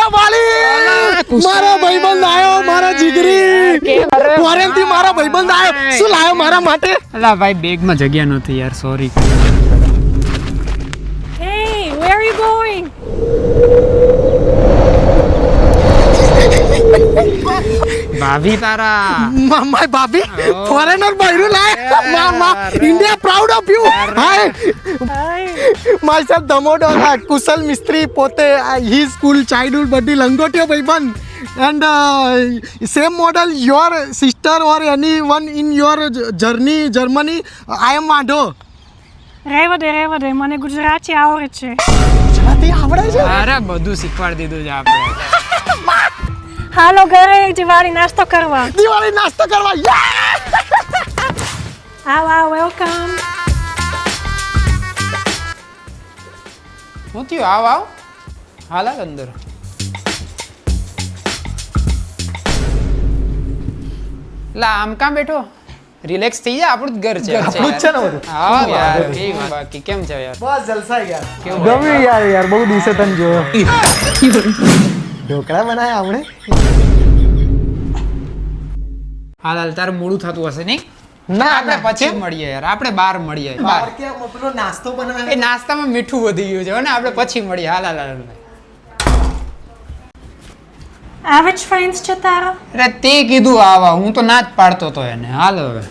લા વાલી મારો ભાઈબંધ આયો મારા જીગરી ફોરેન થી મારા ભાઈબંધ આયો શું લાયો મારા માટે અલા ભાઈ બેગમાં જગ્યા નહોતી યાર sorry Hey, where are you going? ભાભી તારા માય ભાભી ફોરેનર બૈરું લાય મામા India proud of you hi Hi. Myself ધમોડો કુશલ મિસ્ત્રી પોતે હી સ્કૂલ ચાઇલ્ડહુડ બધી લંગોટીઓ ભાઈબંધ and same model your sister or anyone in your journey Germany I am વાંઢો રહેવા દે મને ગુજરાતી આવડે છે. ગુજરાતી આવડે છે અરે બધું શીખવાડી દીધું છે આપણે હાલો ઘરે દિવાળી નાસ્તો કરવા. દિવાળી નાસ્તો કરવા આવ વેલકમ. હું થયું આવ હાલ અંદર લા આમ કામ બેઠો રિલેક્સ થઈ જા આપણું જ ઘર છે આપણું જ છે ને બધું હા યાર કેવી વાત બાકી કેમ છે યાર બસ જલસા યાર કેવું ગમ્યું યાર બહુ દિવસે તને જોયો ઢોકળા બનાયા આપણે હાલ હાલ તારું મોડું થતું હશે નહીં ના આપણે પછી મળીએ યાર આપણે બહાર મળીએ બહાર કે પેલો નાસ્તો એ બનાવ્યો નાસ્તામાં મીઠું વધી ગયું છે ને આપણે પછી મળીએ હાલ હાલ હાલ આવે જ ફ્રેન્ડ્સ છે તારા? અરે તે કીધું આવા હું તો ના જ પાડતો હતો એને હાલ હવે